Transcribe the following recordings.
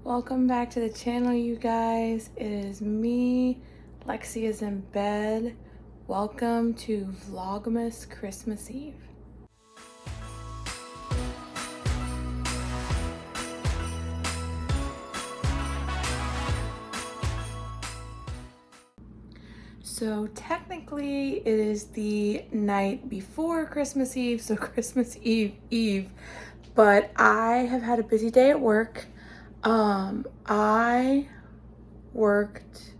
Welcome back to the channel, you guys. It is me. Lexi is in bed. Welcome to Vlogmas Christmas Eve. So technically it is the night before Christmas Eve, so Christmas Eve, but I have had a busy day at work. I worked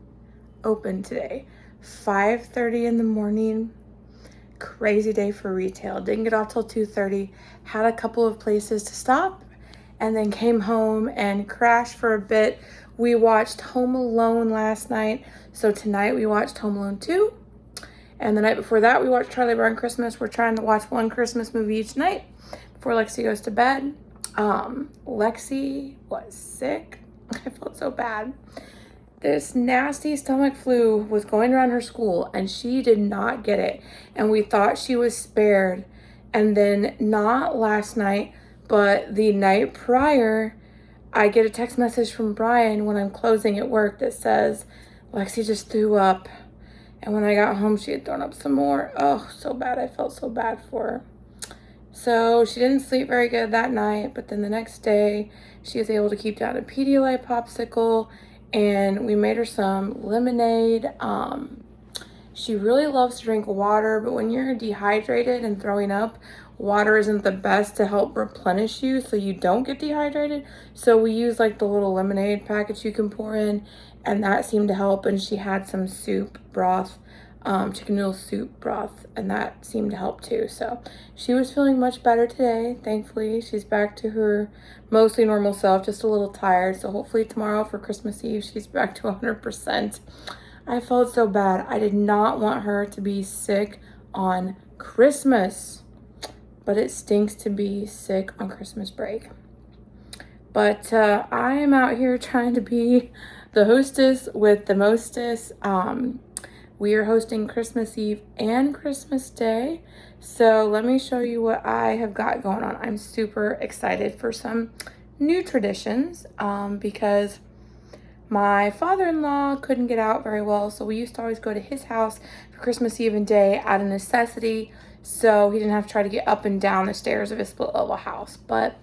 open today, 5:30 in the morning. Crazy day for retail. Didn't get off till 2:30. Had a couple of places to stop and then came home and crashed for a bit. We watched Home Alone last night. So tonight we watched Home Alone 2. And the night before that we watched Charlie Brown Christmas. We're trying to watch one Christmas movie each night before Lexi goes to bed. Lexi was sick. I felt so bad. This nasty stomach flu was going around her school and she did not get it. And we thought she was spared. And then not last night, but the night prior, I get a text message from Brian when I'm closing at work that says, Lexi just threw up. And when I got home, she had thrown up some more. Oh, so bad. I felt so bad for her. So she didn't sleep very good that night, but then the next day she was able to keep down a Pedialyte popsicle and we made her some lemonade. She really loves to drink water, but when you're dehydrated and throwing up, water isn't the best to help replenish you so you don't get dehydrated. So we use like the little lemonade packets you can pour in, and that seemed to help. And she had some soup broth, chicken noodle soup broth, and that seemed to help too. So she was feeling much better today. Thankfully, she's back to her mostly normal self, just a little tired. So hopefully tomorrow for Christmas Eve, she's back to 100%. I felt so bad. I did not want her to be sick on Christmas, but it stinks to be sick on Christmas break. But I am out here trying to be the hostess with the mostess. We are hosting Christmas Eve and Christmas Day. So let me show you what I have got going on. I'm super excited for some new traditions because my father-in-law couldn't get out very well. So we used to always go to his house for Christmas Eve and Day out of necessity. So he didn't have to try to get up and down the stairs of his split level house. But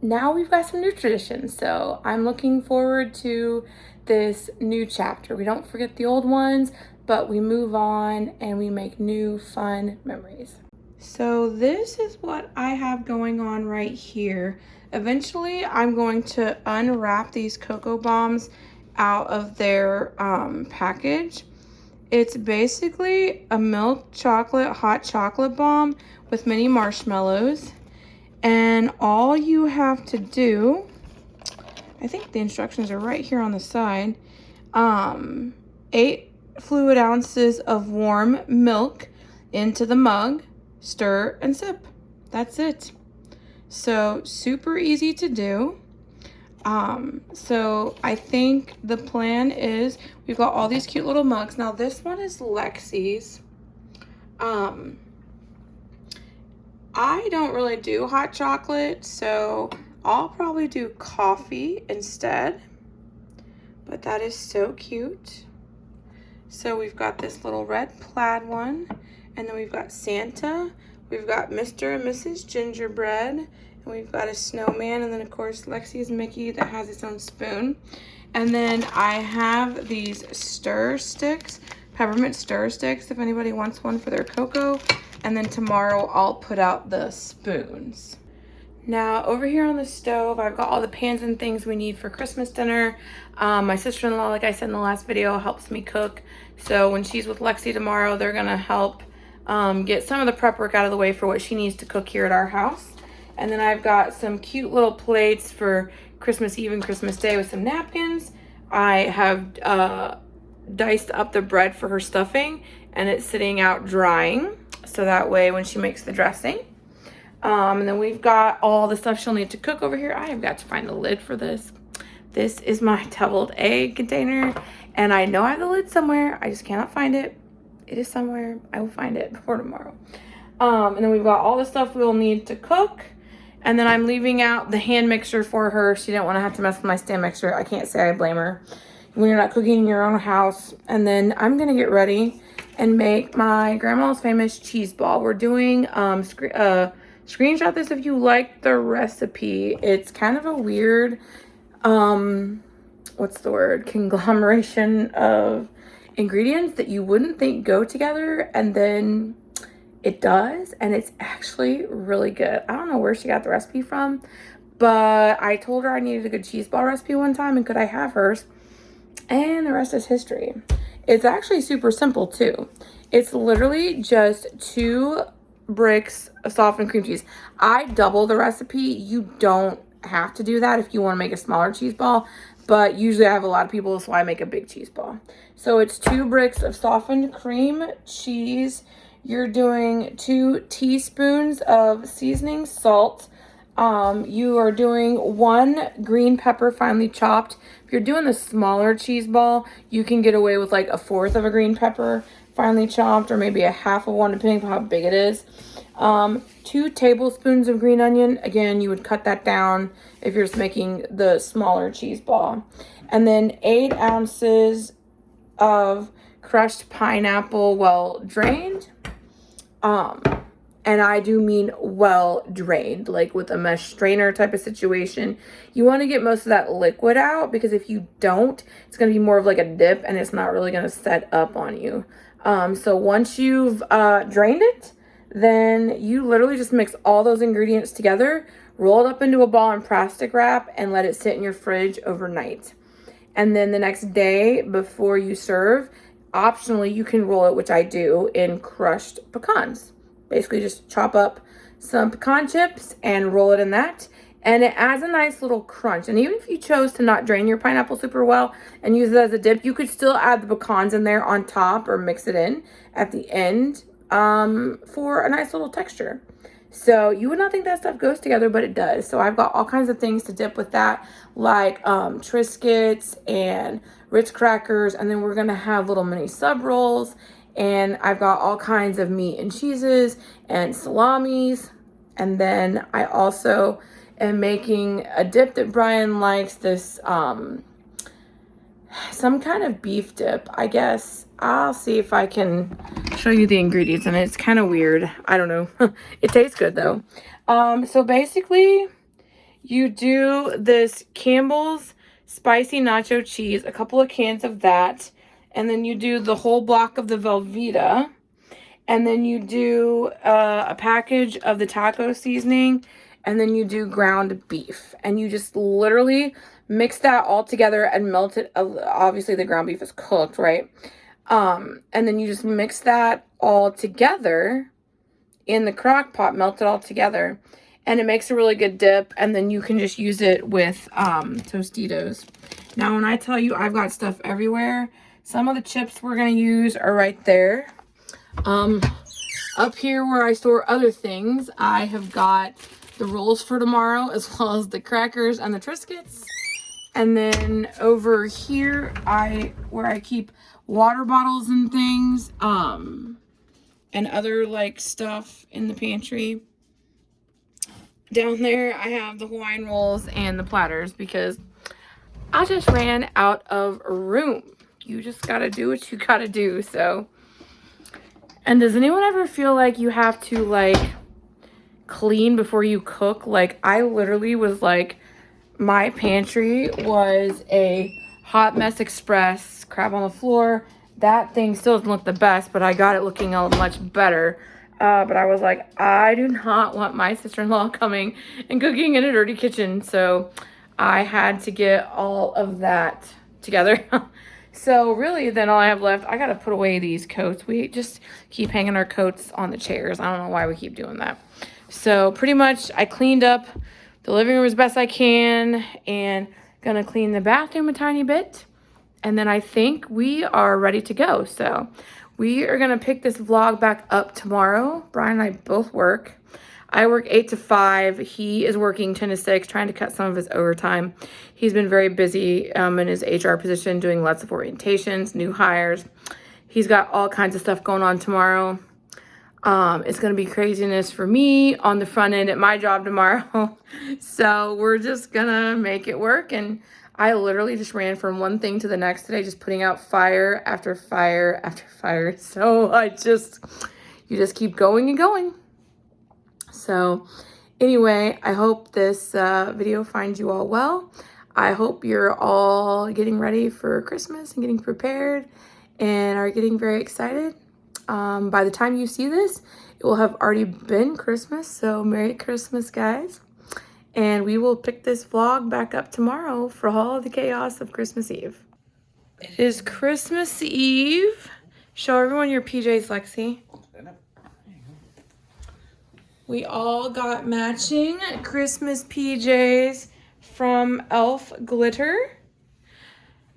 now we've got some new traditions. So I'm looking forward to this new chapter. We don't forget the old ones, but we move on and we make new fun memories. So this is what I have going on right here. Eventually I'm going to unwrap these cocoa bombs out of their package. It's basically a milk chocolate hot chocolate bomb with mini marshmallows, and all you have to do, I think the instructions are right here on the side. 8 fluid ounces of warm milk into the mug, stir and sip. That's it. So super easy to do. So I think the plan is we've got all these cute little mugs. Now this one is Lexi's. I don't really do hot chocolate, so I'll probably do coffee instead, but that is so cute. So we've got this little red plaid one, and then we've got Santa, we've got Mr. and Mrs. Gingerbread, and we've got a snowman, and then of course Lexi's Mickey that has its own spoon. And then I have these stir sticks, peppermint stir sticks, if anybody wants one for their cocoa. And then tomorrow I'll put out the spoons. Now over here on the stove, I've got all the pans and things we need for Christmas dinner. My sister-in-law, like I said in the last video, helps me cook. So when she's with Lexi tomorrow, they're gonna help get some of the prep work out of the way for what she needs to cook here at our house. And then I've got some cute little plates for Christmas Eve and Christmas Day with some napkins. I have diced up the bread for her stuffing, and it's sitting out drying, so that way when she makes the dressing. And then we've got all the stuff she'll need to cook over here. I have got to find the lid for this. This is my deviled egg container, and I know I have the lid somewhere. I just cannot find it. It is somewhere. I will find it before tomorrow. And then we've got all the stuff we'll need to cook. And then I'm leaving out the hand mixer for her. She didn't want to have to mess with my stand mixer. I can't say I blame her when you're not cooking in your own house. And then I'm going to get ready and make my grandma's famous cheese ball. We're doing, screenshot this if you like the recipe. It's kind of a weird, what's the word? Conglomeration of ingredients that you wouldn't think go together, and then it does, and it's actually really good. I don't know where she got the recipe from, but I told her I needed a good cheese ball recipe one time, and could I have hers? And the rest is history. It's actually super simple too. It's literally just 2 bricks of softened cream cheese. I double the recipe. You don't have to do that if you want to make a smaller cheese ball, but usually I have a lot of people, so I make a big cheese ball. So it's 2 bricks of softened cream cheese. You're doing 2 teaspoons of seasoning salt. You are doing 1 green pepper finely chopped. If you're doing the smaller cheese ball, you can get away with like 1/4 of a green pepper finely chopped, or maybe 1/2 of one, depending on how big it is. 2 tablespoons of green onion. Again, you would cut that down if you're just making the smaller cheese ball. And then 8 ounces of crushed pineapple, well drained. And I do mean well drained, like with a mesh strainer type of situation. You want to get most of that liquid out, because if you don't, it's going to be more of like a dip and it's not really going to set up on you. So once you've drained it, then you literally just mix all those ingredients together, roll it up into a ball in plastic wrap, and let it sit in your fridge overnight. And then the next day before you serve, optionally, you can roll it, which I do, in crushed pecans. Basically, just chop up some pecan chips and roll it in that. And it adds a nice little crunch. And even if you chose to not drain your pineapple super well and use it as a dip, you could still add the pecans in there on top or mix it in at the end for a nice little texture. So you would not think that stuff goes together, but it does. So I've got all kinds of things to dip with that, like Triscuits and Ritz crackers. And then we're going to have little mini sub rolls. And I've got all kinds of meat and cheeses and salamis. And then I also am making a dip that Brian likes, this some kind of beef dip, I guess. I'll see if I can show you the ingredients, and it's kind of weird. I don't know. It tastes good though. So basically you do this Campbell's spicy nacho cheese, a couple of cans of that. And then you do the whole block of the Velveeta. And then you do a package of the taco seasoning. And then you do ground beef. And you just literally mix that all together and melt it. Obviously, the ground beef is cooked, right? And then you just mix that all together in the crock pot, melt it all together. And it makes a really good dip. And then you can just use it with Tostitos. Now, when I tell you I've got stuff everywhere, some of the chips we're going to use are right there. Up here where I store other things, I have got the rolls for tomorrow, as well as the crackers and the Triscuits. And then over here, where I keep water bottles and things, and other like stuff in the pantry. Down there, I have the Hawaiian rolls and the platters, because I just ran out of room. You just gotta do what you gotta do. So, and does anyone ever feel like you have to like clean before you cook? Like, I literally was like, my pantry was a hot mess express, crap on the floor. That thing still doesn't look the best, but I got it looking much better. But I was like, I do not want my sister-in-law coming and cooking in a dirty kitchen. So I had to get all of that together. So really, then all I have left, I got to put away these coats. We just keep hanging our coats on the chairs. I don't know why we keep doing that. So pretty much I cleaned up the living room as best I can, and gonna clean the bathroom a tiny bit. And then I think we are ready to go. So we are gonna pick this vlog back up tomorrow. Brian and I both work. I work 8 to 5. He is working 10 to 6, trying to cut some of his overtime. He's been very busy in his HR position, doing lots of orientations, new hires. He's got all kinds of stuff going on tomorrow. It's going to be craziness for me on the front end at my job tomorrow. So we're just going to make it work. And I literally just ran from one thing to the next today, just putting out fire after fire after fire. So you just keep going and going. So anyway, I hope this video finds you all well. I hope you're all getting ready for Christmas and getting prepared and are getting very excited. By the time you see this, it will have already been Christmas. So Merry Christmas, guys. And we will pick this vlog back up tomorrow for all the chaos of Christmas Eve. It is Christmas Eve. Show everyone your PJs, Lexi. We all got matching Christmas PJs from Elf Glitter.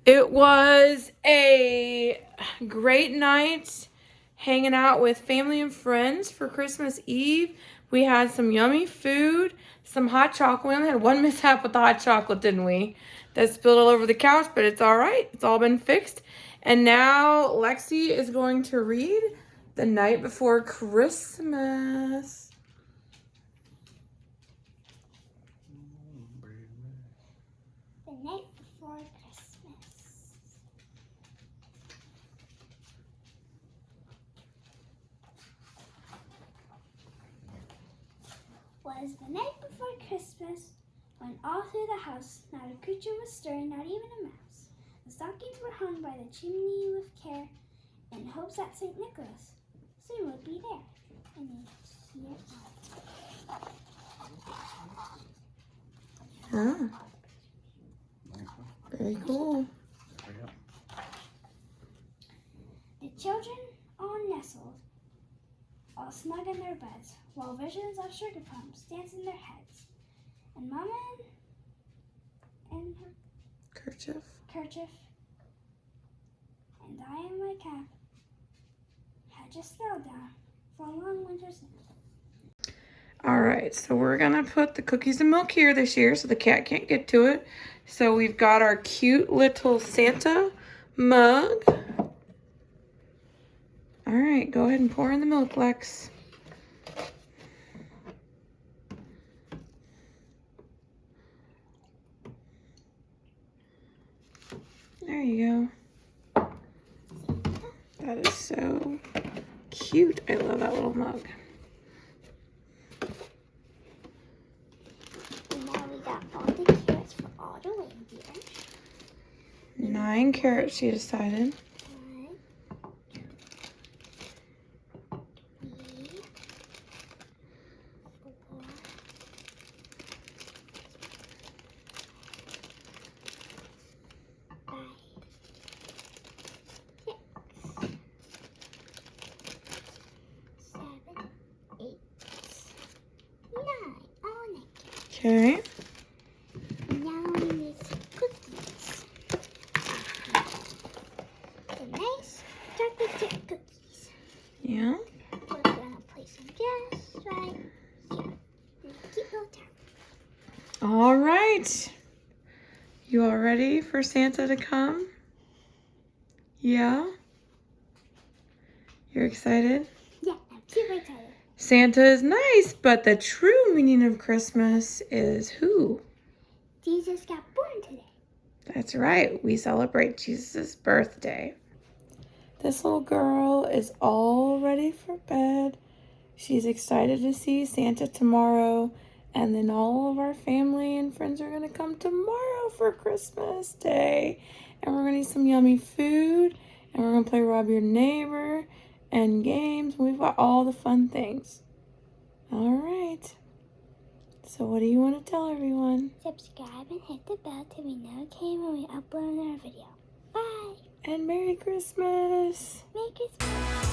It was a great night hanging out with family and friends for Christmas Eve. We had some yummy food, some hot chocolate. We only had one mishap with the hot chocolate, didn't we? That spilled all over the couch, but it's all right. It's all been fixed. And now Lexi is going to read The Night Before Christmas. The night before Christmas. Was the night before Christmas, when all through the house not a creature was stirring, not even a mouse. The stockings were hung by the chimney with care, in hopes that St. Nicholas soon would be there. And here Ah, very cool. the children all nestled, all snug in their beds, while visions of sugar plums danced in their heads. And Mama in her Kerchief. and I in my cap had just settled down for a long winter's nap. All right, so we're gonna put the cookies and milk here this year so the cat can't get to it. So we've got our cute little Santa mug. All right, go ahead and pour in the milk, Lex. There you go. That is so cute. I love that little mug. And now we got all the carrots for all the reindeer. 9 carrots, she decided. 1, 2, 3, 4, 5, 6, 7, 8, 9. All 9. Okay. Now we need some cookies. The nice chocolate chip cookies. Yeah. We're gonna place them just right here. In a cute little tower. All right. You all ready for Santa to come? Yeah? You're excited? Yeah, I'm super excited. Santa is nice, but the true meaning of Christmas is who? Jesus got born today. That's right. We celebrate Jesus' birthday. This little girl is all ready for bed. She's excited to see Santa tomorrow. And then all of our family and friends are going to come tomorrow for Christmas Day. And we're going to eat some yummy food. And we're going to play Rob Your Neighbor and games. We've got all the fun things. All right. So what do you want to tell everyone? Subscribe and hit the bell to be notified when we upload our video. Bye. And Merry Christmas. Merry Christmas.